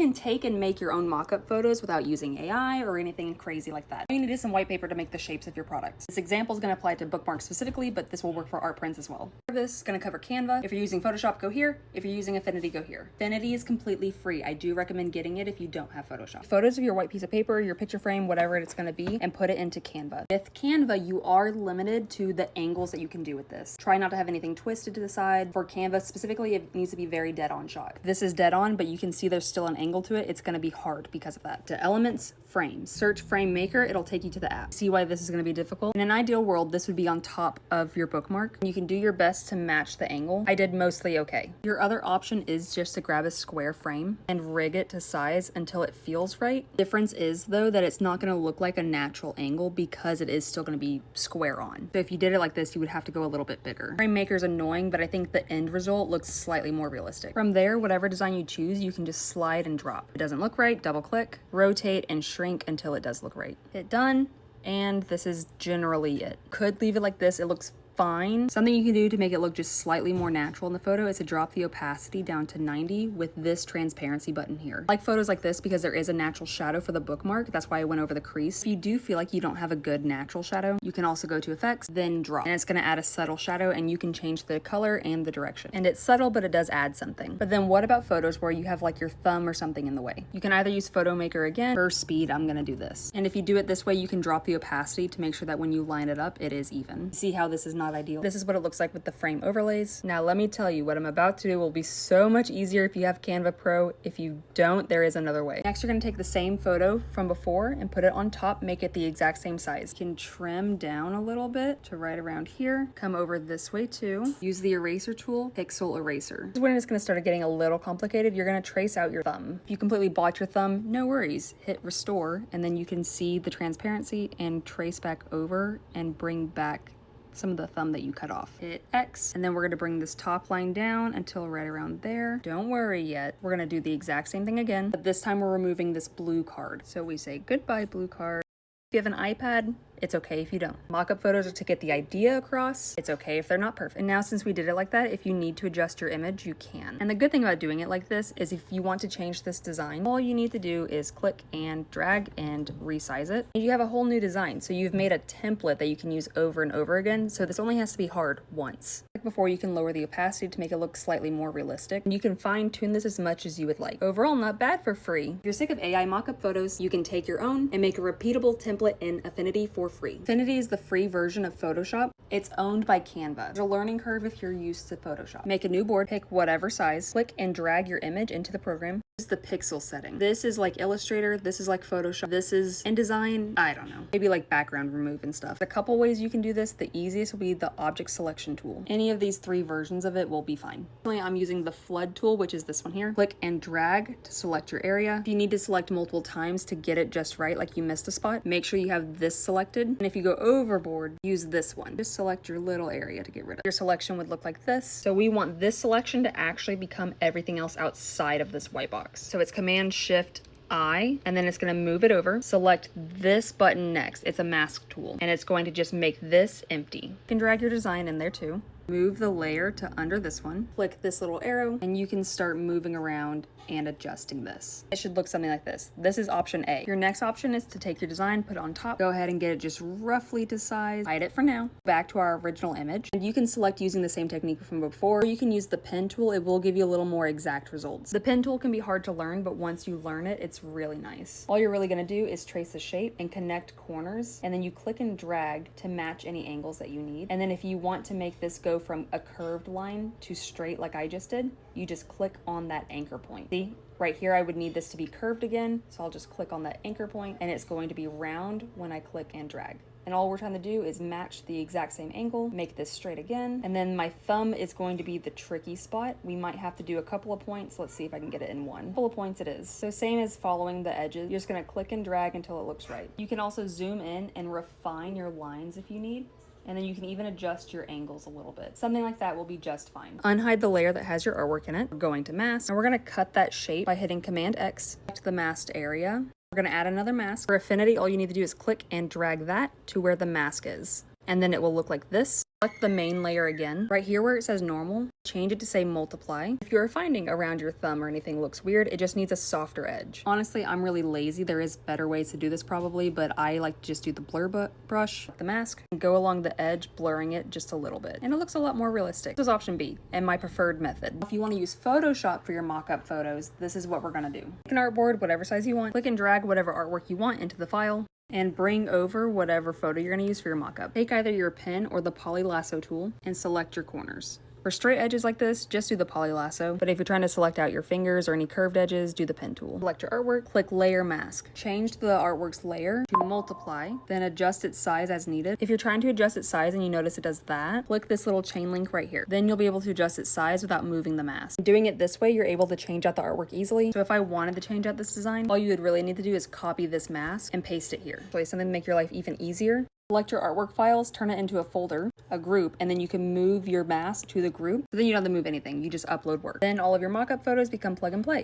can take and make your own mock-up photos without using AI or anything crazy like that. You need to do some white paper to make the shapes of your products. This example is going to apply to bookmarks specifically, but this will work for art prints as well. This is going to cover Canva. If you're using Photoshop, go here. If you're using Affinity, go here. Affinity is completely free. I do recommend getting it if you don't have Photoshop. Photos of your white piece of paper, your picture frame, whatever it's going to be, and put it into Canva. With Canva, you are limited to the angles that you can do with this. Try not to have anything twisted to the side. For Canva specifically, it needs to be very dead on shot. This is dead on, but you can see there's still an angle to it. It's going to be hard because of that. To elements, frames. Search frame maker, it'll take you to the app. See why this is going to be difficult? In an ideal world, this would be on top of your bookmark. You can do your best to match the angle. I did mostly okay. Your other option is just to grab a square frame and rig it to size until it feels right. Difference is though that it's not going to look like a natural angle because it is still going to be square on. So if you did it like this, you would have to go a little bit bigger. Frame maker is annoying, but I think the end result looks slightly more realistic. From there, whatever design you choose, you can just slide and drop. If it doesn't look right, double click, rotate, and shrink until it does look right. Hit done, and this is generally it. Could leave it like this. It looks fine. Something you can do to make it look just slightly more natural in the photo is to drop the opacity down to 90 with this transparency button here. I like photos like this because there is a natural shadow for the bookmark. That's why I went over the crease. If you do feel like you don't have a good natural shadow, you can also go to effects, then drop. And it's going to add a subtle shadow, and you can change the color and the direction. And it's subtle, but it does add something. But then what about photos where you have like your thumb or something in the way? You can either use Photo Maker again. For speed, I'm going to do this. And if you do it this way, you can drop the opacity to make sure that when you line it up, it is even. See how this is not ideal? This is what it looks like with the frame overlays. Now let me tell you, what I'm about to do will be so much easier if you have Canva Pro. If you don't, there is another way. Next, you're going to take the same photo from before and put it on top, make it the exact same size. You can trim down a little bit to right around here. Come over this way too. Use the eraser tool, pixel eraser. This is when it's going to start getting a little complicated. You're going to trace out your thumb. If you completely blocked your thumb, no worries. Hit restore, and then you can see the transparency and trace back over and bring back some of the thumb that you cut off. Hit X, and then we're going to bring this top line down until right around there. Don't worry yet. We're going to do the exact same thing again, but this time we're removing this blue card. So we say goodbye, blue card. If you have an iPad, it's okay if you don't. Mock-up photos are to get the idea across. It's okay if they're not perfect. And now since we did it like that, if you need to adjust your image, you can. And the good thing about doing it like this is if you want to change this design, all you need to do is click and drag and resize it. And you have a whole new design. So you've made a template that you can use over and over again. So this only has to be hard once. Like before, you can lower the opacity to make it look slightly more realistic. And you can fine tune this as much as you would like. Overall, not bad for free. If you're sick of AI mock-up photos, you can take your own and make a repeatable template in Affinity for free. Affinity is the free version of Photoshop. It's owned by Canva. There's a learning curve if you're used to Photoshop. Make a new board, pick whatever size, click and drag your image into the program. This is the pixel setting. This is like Illustrator, this is like Photoshop, this is InDesign, I don't know. Maybe like background remove and stuff. A couple ways you can do this. The easiest will be the object selection tool. Any of these three versions of it will be fine. I'm using the flood tool, which is this one here. Click and drag to select your area. If you need to select multiple times to get it just right, like you missed a spot, make sure you have this selected. And if you go overboard, use this one. Just select your little area to get rid of. Your selection would look like this. So we want this selection to actually become everything else outside of this white box. So it's Command Shift I, and then it's going to move it over. Select this button next. It's a mask tool, and it's going to just make this empty. You can drag your design in there too. Move the layer to under this one. Click this little arrow, and you can start moving around and adjusting this. It should look something like this. This is option A. Your next option is to take your design, put it on top, go ahead and get it just roughly to size, hide it for now. Back to our original image. And you can select using the same technique from before, or you can use the pen tool. It will give you a little more exact results. The pen tool can be hard to learn, but once you learn it, it's really nice. All you're really gonna do is trace the shape and connect corners, and then you click and drag to match any angles that you need. And then if you want to make this go from a curved line to straight like I just did, you just click on that anchor point. See, right here I would need this to be curved again, so I'll just click on that anchor point, and it's going to be round when I click and drag. And all we're trying to do is match the exact same angle, make this straight again, and then my thumb is going to be the tricky spot. We might have to do a couple of points. Let's see if I can get it in one. A couple of points it is. So same as following the edges, you're just gonna click and drag until it looks right. You can also zoom in and refine your lines if you need. And then you can even adjust your angles a little bit. Something like that will be just fine. Unhide the layer that has your artwork in it. We're going to mask, and we're gonna cut that shape by hitting Command X to the masked area. We're gonna add another mask. For Affinity, all you need to do is click and drag that to where the mask is. and then it will look like this. Select the main layer again. Right here where it says normal, change it to say multiply. If you're finding around your thumb or anything looks weird, it just needs a softer edge. Honestly, I'm really lazy. There is better ways to do this probably, but I like to just do the blur brush, the mask, and go along the edge, blurring it just a little bit. And it looks a lot more realistic. This is option B, and my preferred method. If you want to use Photoshop for your mock-up photos, this is what we're gonna do. Pick an artboard, whatever size you want, click and drag whatever artwork you want into the file, and bring over whatever photo you're going to use for your mockup. Take either your pen or the poly lasso tool and select your corners. For straight edges like this, just do the poly lasso, but if you're trying to select out your fingers or any curved edges, do the pen tool. Select your artwork, click layer mask. Change the artwork's layer to multiply, then adjust its size as needed. If you're trying to adjust its size and you notice it does that, click this little chain link right here. Then you'll be able to adjust its size without moving the mask. Doing it this way, you're able to change out the artwork easily. So if I wanted to change out this design, all you would really need to do is copy this mask and paste it here. So something to make your life even easier. Select your artwork files, turn it into a folder, a group, and then you can move your mask to the group. So then you don't have to move anything, you just upload work. Then all of your mock-up photos become plug and play.